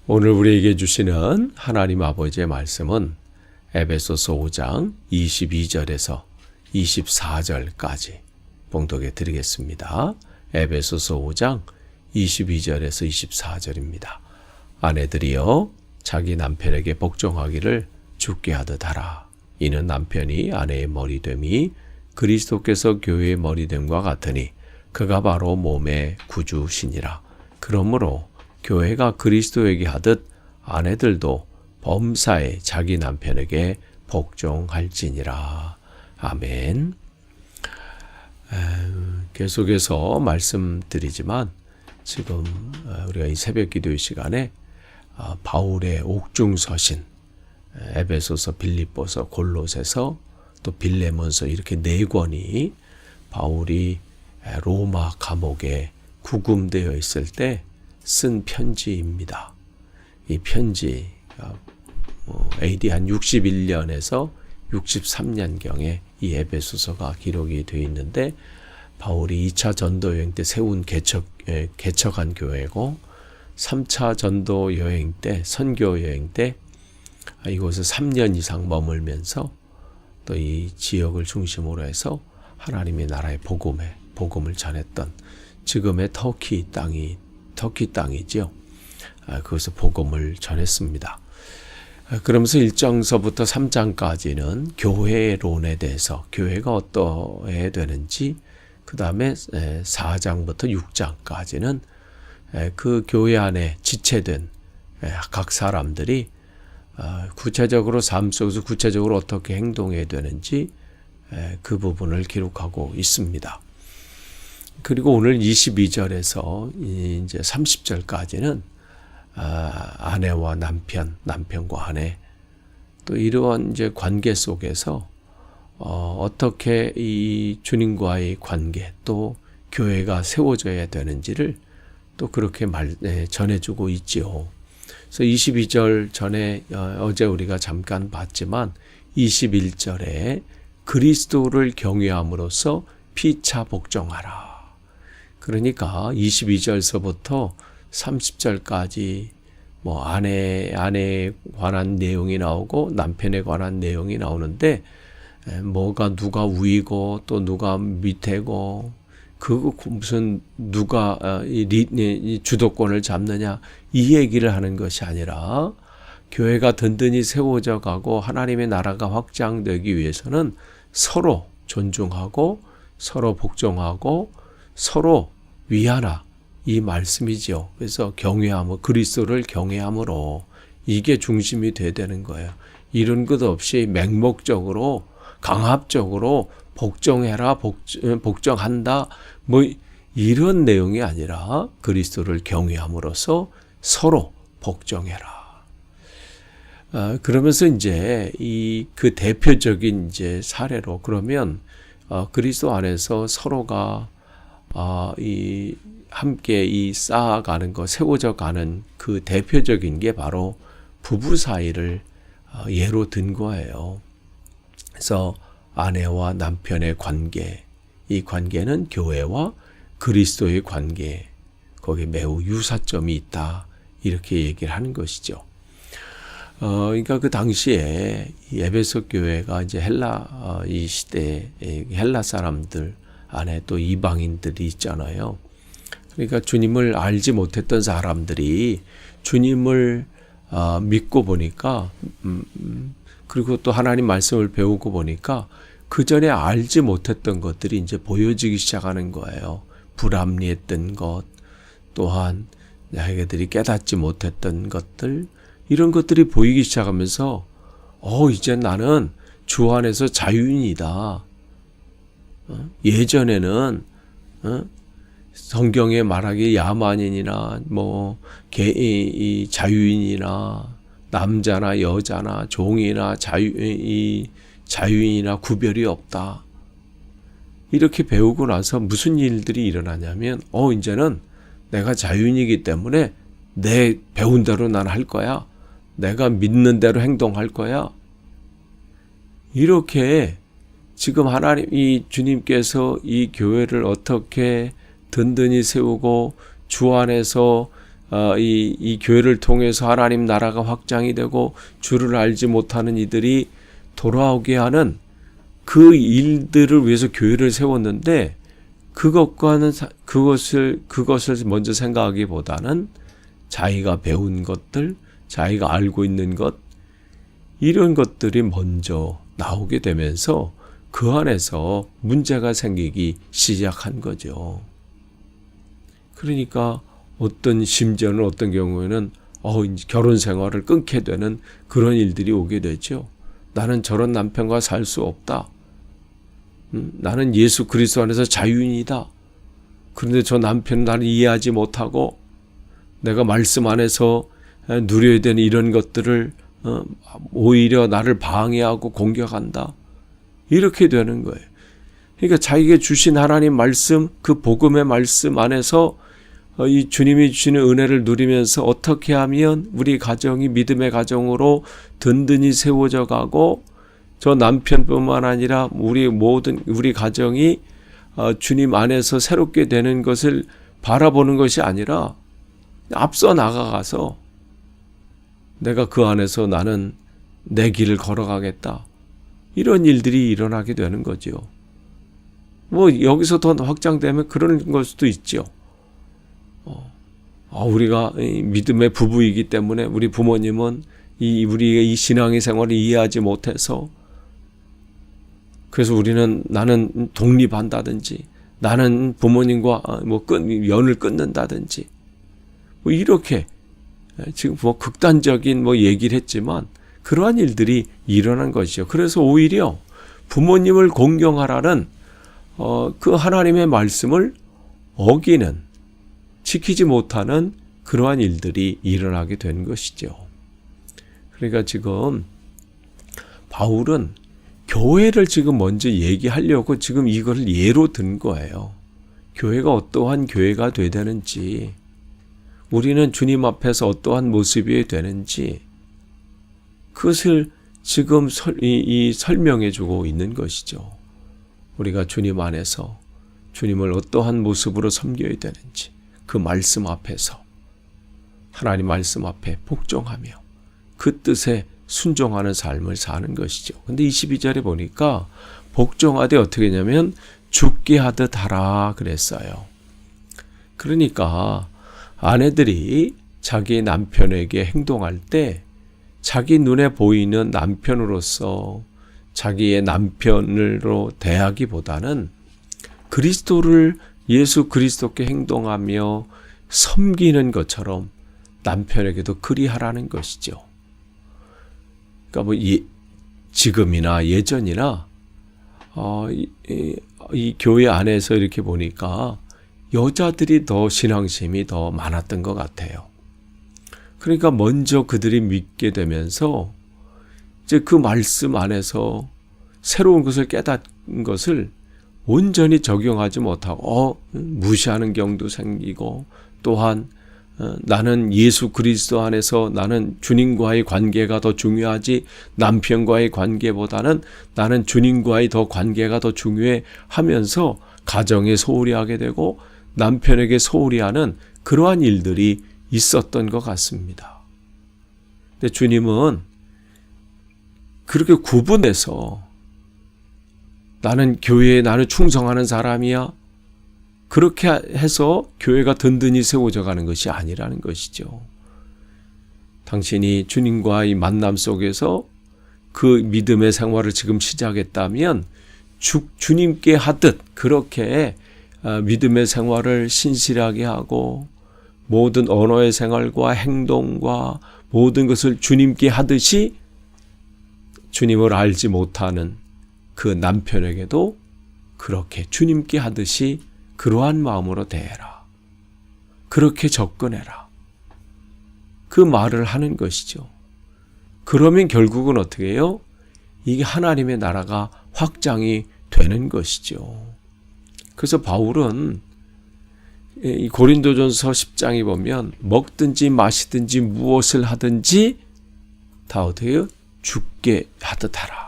오늘 우리에게 주시는 하나님 아버지의 말씀은 에베소서 5장 22절에서 24절까지 봉독해 드리겠습니다. 에베소서 5장 22절에서 24절입니다. 아내들이여 자기 남편에게 복종하기를 주께 하듯 하라. 이는 남편이 아내의 머리됨이 그리스도께서 교회의 머리됨과 같으니 그가 바로 몸의 구주시니라. 그러므로 교회가 그리스도에게 하듯 아내들도 범사에 자기 남편에게 복종할지니라. 아멘. 계속해서 말씀드리지만 지금 우리가 이 새벽 기도의 시간에 바울의 옥중서신 에베소서, 빌립보서, 골로새서, 또 빌레몬서 이렇게 네 권이 바울이 로마 감옥에 구금되어 있을 때 쓴 편지입니다. 이 편지 AD 한 61년에서 63년경에 이 에베소서가 기록이 되어 있는데 바울이 2차 전도 여행 때 세운 개척한 교회고 3차 전도 여행 때 선교 여행 때 이곳에 3년 이상 머물면서 또 이 지역을 중심으로 해서 하나님의 나라의 복음을 전했던 지금의 터키 땅이죠. 그것을 복음을 전했습니다. 그러면서 1장서부터 3장까지는 교회론에 대해서 교회가 어떠해야 되는지, 그 다음에 4장부터 6장까지는 그 교회 안에 지체된 각 사람들이 구체적으로 삶 속에서 구체적으로 어떻게 행동해야 되는지 그 부분을 기록하고 있습니다. 그리고 오늘 22절에서 이제 30절까지는 아내와 남편과 아내, 또 이러한 이제 관계 속에서 어떻게 이 주님과의 관계, 또 교회가 세워져야 되는지를 또 그렇게 전해주고 있지요. 그래서 22절 전에 어제 우리가 잠깐 봤지만 21절에 그리스도를 경외함으로써 피차 복종하라. 그러니까 22절서부터 30절까지 뭐 아내에 관한 내용이 나오고 남편에 관한 내용이 나오는데 뭐가 누가 위고 또 누가 밑에고 그 무슨 누가 이 주도권을 잡느냐 이 얘기를 하는 것이 아니라 교회가 든든히 세워져 가고 하나님의 나라가 확장되기 위해서는 서로 존중하고 서로 복종하고 서로 위하라 이 말씀이지요. 그래서 경외함으로 그리스도를 경외함으로 이게 중심이 돼야 되는 거예요. 이런 것 없이 맹목적으로 강압적으로 복종해라 복종한다 뭐 이런 내용이 아니라 그리스도를 경외함으로써 서로 복종해라. 그러면서 이제 그 대표적인 이제 사례로 그러면 그리스도 안에서 서로가 함께 쌓아가는 거, 세워져 가는 그 대표적인 게 바로 부부 사이를 예로 든 거예요. 그래서 아내와 남편의 관계, 이 관계는 교회와 그리스도의 관계, 거기에 매우 유사점이 있다. 이렇게 얘기를 하는 것이죠. 그러니까 그 당시에 이 에베소 교회가 이제 이 시대에 헬라 사람들 안에 또 이방인들이 있잖아요. 그러니까 주님을 알지 못했던 사람들이 주님을 믿고 보니까 그리고 또 하나님 말씀을 배우고 보니까 그 전에 알지 못했던 것들이 이제 보여지기 시작하는 거예요. 불합리했던 것, 또한 자기들이 깨닫지 못했던 것들, 이런 것들이 보이기 시작하면서 이제 나는 주 안에서 자유인이다. 예전에는 성경에 말하기 야만인이나 이 자유인이나 남자나 여자나 종이나 자유인이나 구별이 없다. 이렇게 배우고 나서 무슨 일들이 일어나냐면 이제는 내가 자유인이기 때문에 내 배운 대로 난 할 거야. 내가 믿는 대로 행동할 거야. 이렇게 지금 이 주님께서 이 교회를 어떻게 든든히 세우고 주 안에서 이 교회를 통해서 하나님 나라가 확장이 되고 주를 알지 못하는 이들이 돌아오게 하는 그 일들을 위해서 교회를 세웠는데 그것을 먼저 생각하기보다는 자기가 배운 것들, 자기가 알고 있는 것, 이런 것들이 먼저 나오게 되면서 그 안에서 문제가 생기기 시작한 거죠. 그러니까 심지어는 어떤 경우에는 이제 결혼 생활을 끊게 되는 그런 일들이 오게 되죠. 나는 저런 남편과 살 수 없다. 나는 예수 그리스도 안에서 자유인이다. 그런데 저 남편은 나를 이해하지 못하고 내가 말씀 안에서 누려야 되는 이런 것들을 오히려 나를 방해하고 공격한다. 이렇게 되는 거예요. 그러니까 자기에게 주신 하나님 말씀, 그 복음의 말씀 안에서 이 주님이 주시는 은혜를 누리면서 어떻게 하면 우리 가정이 믿음의 가정으로 든든히 세워져 가고 저 남편뿐만 아니라 우리 가정이 주님 안에서 새롭게 되는 것을 바라보는 것이 아니라 앞서 나가가서 내가 그 안에서 나는 내 길을 걸어가겠다. 이런 일들이 일어나게 되는 거죠. 여기서 더 확장되면 그런 걸 수도 있죠. 우리가 믿음의 부부이기 때문에 우리 부모님은 우리의 이 신앙의 생활을 이해하지 못해서 그래서 나는 독립한다든지 나는 부모님과 연을 끊는다든지 이렇게 지금 극단적인 얘기를 했지만 그러한 일들이 일어난 것이죠. 그래서 오히려 부모님을 공경하라는 그 하나님의 말씀을 어기는 지키지 못하는 그러한 일들이 일어나게 된 것이죠. 그러니까 지금 바울은 교회를 지금 먼저 얘기하려고 지금 이걸 예로 든 거예요. 교회가 어떠한 교회가 돼야 되는지, 우리는 주님 앞에서 어떠한 모습이 되는지 그것을 지금 설명해 주고 있는 것이죠. 우리가 주님 안에서 주님을 어떠한 모습으로 섬겨야 되는지 그 말씀 앞에서 하나님 말씀 앞에 복종하며 그 뜻에 순종하는 삶을 사는 것이죠. 근데 22절에 보니까 복종하되 어떻게 했냐면 죽게 하듯 하라 그랬어요. 그러니까 아내들이 자기 남편에게 행동할 때 자기 눈에 보이는 남편으로서 자기의 남편으로 대하기보다는 예수 그리스도께 행동하며 섬기는 것처럼 남편에게도 그리하라는 것이죠. 그러니까 지금이나 예전이나 이 교회 안에서 이렇게 보니까 여자들이 더 신앙심이 더 많았던 것 같아요. 그러니까 먼저 그들이 믿게 되면서 이제 그 말씀 안에서 새로운 것을 깨닫는 것을 온전히 적용하지 못하고 무시하는 경우도 생기고, 또한 나는 예수 그리스도 안에서 나는 주님과의 관계가 더 중요하지 남편과의 관계보다는 나는 주님과의 관계가 더 중요해 하면서 가정에 소홀히 하게 되고 남편에게 소홀히 하는 그러한 일들이 있었던 것 같습니다. 근데 주님은 그렇게 구분해서 나는 교회에 나는 충성하는 사람이야, 그렇게 해서 교회가 든든히 세워져 가는 것이 아니라는 것이죠. 당신이 주님과의 만남 속에서 그 믿음의 생활을 지금 시작했다면 주님께 하듯 그렇게 믿음의 생활을 신실하게 하고 모든 언어의 생활과 행동과 모든 것을 주님께 하듯이 주님을 알지 못하는 그 남편에게도 그렇게 주님께 하듯이 그러한 마음으로 대해라. 그렇게 접근해라. 그 말을 하는 것이죠. 그러면 결국은 어떻게 해요? 이게 하나님의 나라가 확장이 되는 것이죠. 그래서 바울은 이 고린도전서 10장에 보면 먹든지 마시든지 무엇을 하든지 다 어떻게 해요? 죽게 하듯 하라.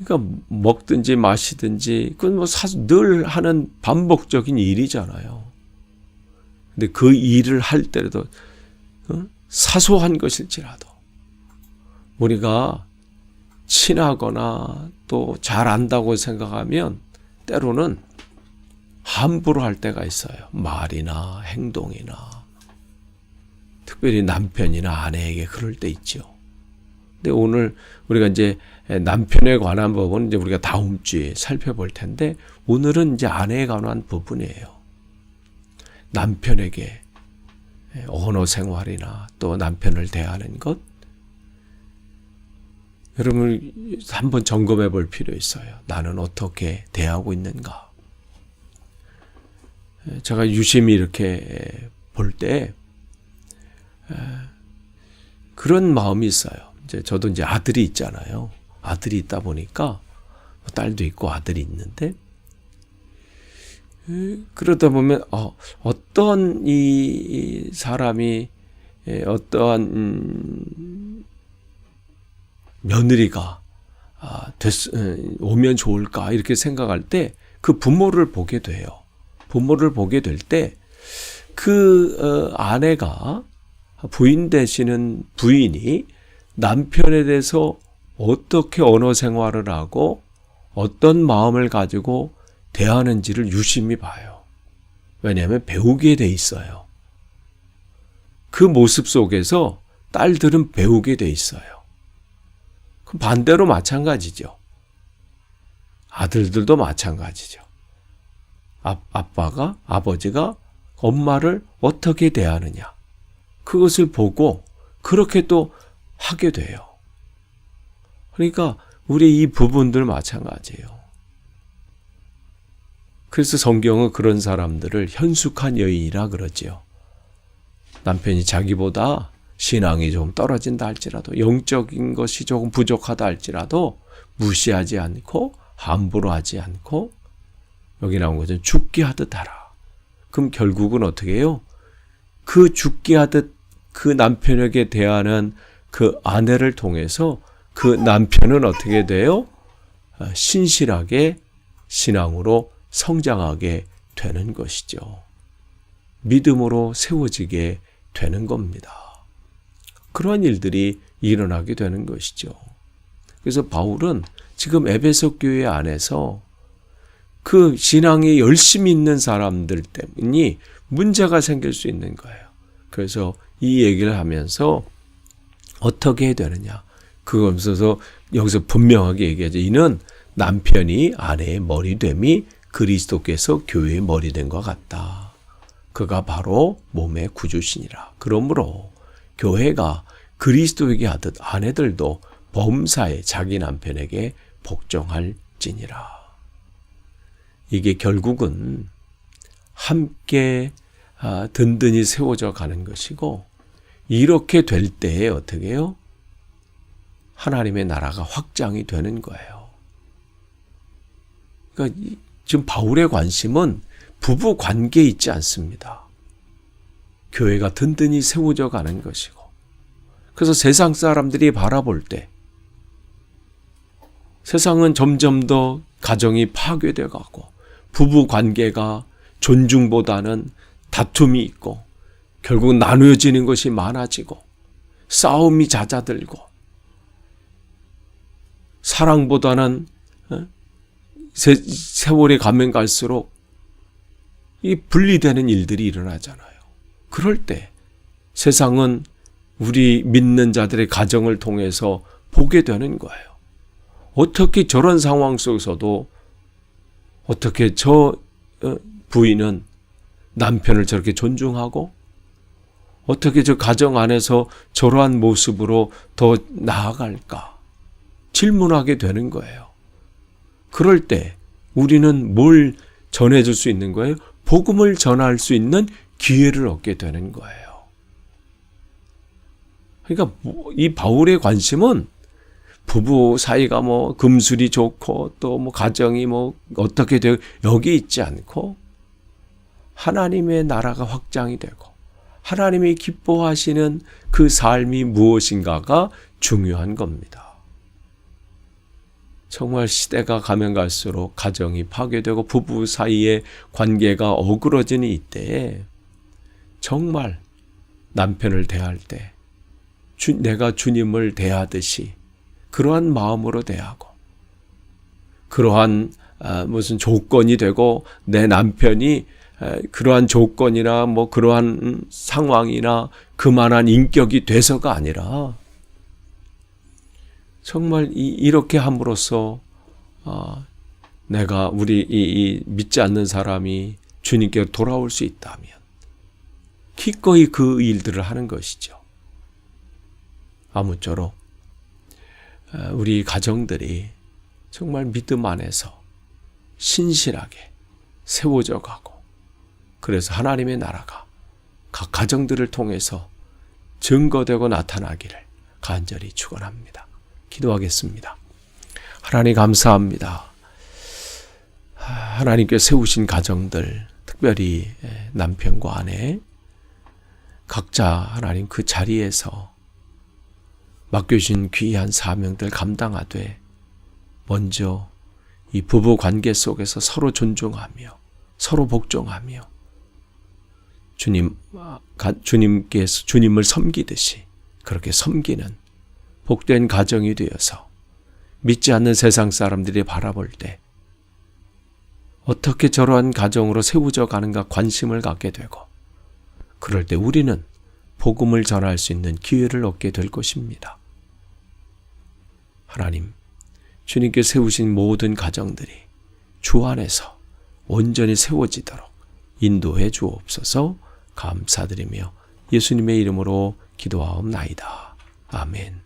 그러니까 먹든지 마시든지 그건 늘 하는 반복적인 일이잖아요. 근데 그 일을 할 때라도 사소한 것일지라도 우리가 친하거나 또 잘 안다고 생각하면 때로는 함부로 할 때가 있어요. 말이나 행동이나 특별히 남편이나 아내에게 그럴 때 있죠. 근데 오늘 우리가 이제 남편에 관한 부분은 이제 우리가 다음 주에 살펴볼 텐데 오늘은 이제 아내에 관한 부분이에요. 남편에게 언어 생활이나 또 남편을 대하는 것 여러분 한번 점검해 볼 필요 있어요. 나는 어떻게 대하고 있는가? 제가 유심히 이렇게 볼 때 그런 마음이 있어요. 이제 저도 이제 아들이 있잖아요. 아들이 있다 보니까 딸도 있고 아들이 있는데 그러다 보면 어떤 이 사람이 어떠한 며느리가 오면 좋을까 이렇게 생각할 때 그 부모를 보게 돼요. 부모를 보게 될 때 그 아내가 부인 되시는 부인이 남편에 대해서 어떻게 언어 생활을 하고 어떤 마음을 가지고 대하는지를 유심히 봐요. 왜냐하면 배우게 돼 있어요. 그 모습 속에서 딸들은 배우게 돼 있어요. 그럼 반대로 마찬가지죠. 아들들도 마찬가지죠. 아버지가 엄마를 어떻게 대하느냐. 그것을 보고 그렇게 또 하게 돼요. 그러니까 우리 이 부분들 마찬가지예요. 그래서 성경은 그런 사람들을 현숙한 여인이라 그러지요. 남편이 자기보다 신앙이 좀 떨어진다 할지라도 영적인 것이 조금 부족하다 할지라도 무시하지 않고 함부로 하지 않고 여기 나온 것은 죽게 하듯 하라. 그럼 결국은 어떻게 해요? 그 죽게 하듯 그 남편에게 대하는 그 아내를 통해서 그 남편은 어떻게 돼요? 신실하게 신앙으로 성장하게 되는 것이죠. 믿음으로 세워지게 되는 겁니다. 그러한 일들이 일어나게 되는 것이죠. 그래서 바울은 지금 에베소 교회 안에서 그 신앙이 열심히 있는 사람들 때문에 문제가 생길 수 있는 거예요. 그래서 이 얘기를 하면서 어떻게 해야 되느냐. 그거 없어서 여기서 분명하게 얘기하죠. 이는 남편이 아내의 머리됨이 그리스도께서 교회의 머리된 것 같다. 그가 바로 몸의 구주시니라. 그러므로 교회가 그리스도에게 하듯 아내들도 범사에 자기 남편에게 복종할지니라. 이게 결국은 함께 든든히 세워져 가는 것이고 이렇게 될 때에 어떻게 해요? 하나님의 나라가 확장이 되는 거예요. 그러니까 지금 바울의 관심은 부부 관계에 있지 않습니다. 교회가 든든히 세워져 가는 것이고 그래서 세상 사람들이 바라볼 때 세상은 점점 더 가정이 파괴되어 가고 부부 관계가 존중보다는 다툼이 있고 결국 나누어지는 것이 많아지고 싸움이 잦아들고 사랑보다는 세월이 가면 갈수록 이 분리되는 일들이 일어나잖아요. 그럴 때 세상은 우리 믿는 자들의 가정을 통해서 보게 되는 거예요. 어떻게 저런 상황 속에서도 어떻게 저 부인은 남편을 저렇게 존중하고 어떻게 저 가정 안에서 저러한 모습으로 더 나아갈까 질문하게 되는 거예요. 그럴 때 우리는 뭘 전해줄 수 있는 거예요? 복음을 전할 수 있는 기회를 얻게 되는 거예요. 그러니까 이 바울의 관심은 부부 사이가 뭐 금술이 좋고 또 뭐 가정이 뭐 어떻게 되고 여기 있지 않고 하나님의 나라가 확장이 되고 하나님이 기뻐하시는 그 삶이 무엇인가가 중요한 겁니다. 정말 시대가 가면 갈수록 가정이 파괴되고 부부 사이의 관계가 어그러지는 이때에 정말 남편을 대할 때 내가 주님을 대하듯이 그러한 마음으로 대하고, 그러한 무슨 조건이 되고 내 남편이 그러한 조건이나 뭐 그러한 상황이나 그만한 인격이 돼서가 아니라 정말 이렇게 함으로써 내가 우리 이 믿지 않는 사람이 주님께 돌아올 수 있다면 기꺼이 그 일들을 하는 것이죠. 아무쪼록 우리 가정들이 정말 믿음 안에서 신실하게 세워져 가고, 그래서 하나님의 나라가 각 가정들을 통해서 증거되고 나타나기를 간절히 축원합니다. 기도하겠습니다. 하나님 감사합니다. 하나님께 세우신 가정들, 특별히 남편과 아내 각자 하나님 그 자리에서 맡겨주신 귀한 사명들 감당하되 먼저 이 부부 관계 속에서 서로 존중하며 서로 복종하며 주님께서 주님을 섬기듯이 그렇게 섬기는 복된 가정이 되어서 믿지 않는 세상 사람들이 바라볼 때 어떻게 저러한 가정으로 세워져 가는가 관심을 갖게 되고, 그럴 때 우리는 복음을 전할 수 있는 기회를 얻게 될 것입니다. 하나님, 주님께 세우신 모든 가정들이 주 안에서 온전히 세워지도록 인도해 주옵소서. 감사드리며 예수님의 이름으로 기도하옵나이다. 아멘.